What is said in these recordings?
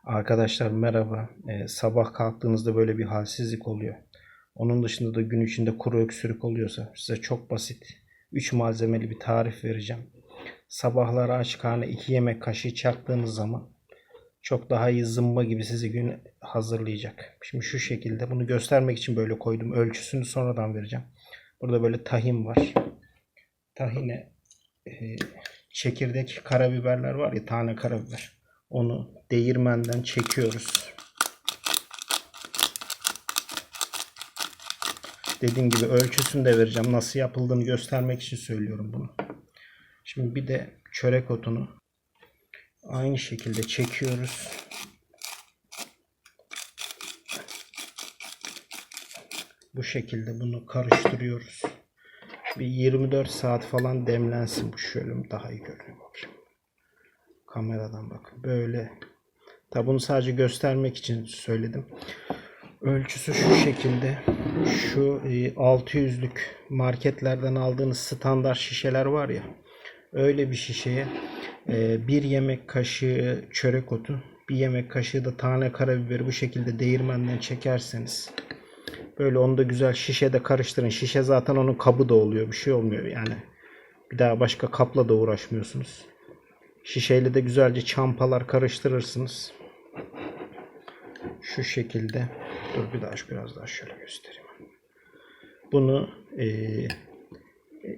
Arkadaşlar merhaba. Sabah kalktığınızda böyle bir halsizlik oluyor. Onun dışında da gün içinde kuru öksürük oluyorsa size çok basit 3 malzemeli bir tarif vereceğim. Sabahları aç karnına 2 yemek kaşığı çaktığınız zaman çok daha iyi zımba gibi sizi gün hazırlayacak. Şimdi şu şekilde bunu göstermek için böyle koydum. Ölçüsünü sonradan vereceğim. Burada böyle tahin var. Tahine çekirdek karabiberler var ya, tane karabiber. Onu değirmenden çekiyoruz. Dediğim gibi ölçüsünü de vereceğim. Nasıl yapıldığını göstermek için söylüyorum bunu. Şimdi bir de çörek otunu aynı şekilde çekiyoruz. Bu şekilde bunu karıştırıyoruz. Bir 24 saat falan demlensin bu. Şöyle daha iyi görünüyor bakayım. Kameradan bakın. Böyle. Tabi bunu sadece göstermek için söyledim. Ölçüsü şu şekilde. Şu 600'lük marketlerden aldığınız standart şişeler var ya. Öyle bir şişeye 1 yemek kaşığı çörek otu, 1 yemek kaşığı da tane karabiberi bu şekilde değirmenden çekerseniz, böyle onu da güzel şişede karıştırın. Şişe zaten onun kabı da oluyor. Bir şey olmuyor yani. Bir daha başka kapla da uğraşmıyorsunuz. Şişeyle de güzelce çampalar karıştırırsınız. Şu şekilde. Dur biraz daha şöyle göstereyim. Bunu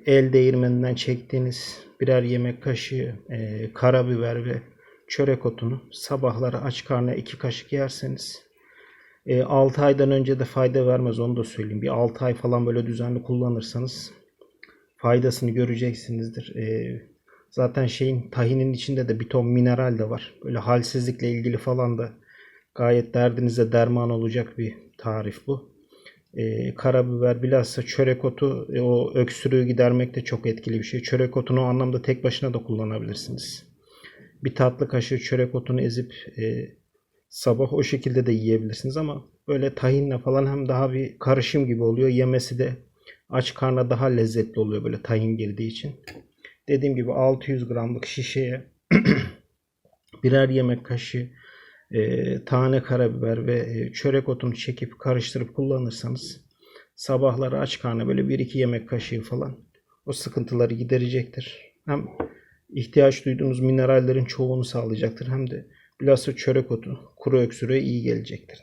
el değirmeninden çektiğiniz birer yemek kaşığı karabiber ve çörek otunu sabahları aç karnına 2 kaşık yerseniz 6 aydan önce de fayda vermez, onu da söyleyeyim. Bir 6 ay falan böyle düzenli kullanırsanız faydasını göreceksinizdir. Zaten tahinin içinde de bir ton mineral de var. Böyle halsizlikle ilgili falan da gayet derdinize derman olacak bir tarif bu. Karabiber bilhassa çörek otu o öksürüğü gidermekte çok etkili bir şey. Çörek otunu o anlamda tek başına da kullanabilirsiniz. Bir tatlı kaşığı çörek otunu ezip sabah o şekilde de yiyebilirsiniz ama böyle tahinle falan hem daha bir karışım gibi oluyor. Yemesi de aç karnına daha lezzetli oluyor böyle tahin girdiği için. Dediğim gibi 600 gramlık şişeye birer yemek kaşığı tane karabiber ve çörek otunu çekip karıştırıp kullanırsanız sabahları aç karnına böyle 1-2 yemek kaşığı falan o sıkıntıları giderecektir. Hem ihtiyaç duyduğunuz minerallerin çoğunu sağlayacaktır hem de bilhassa çörek otu kuru öksürüğe iyi gelecektir.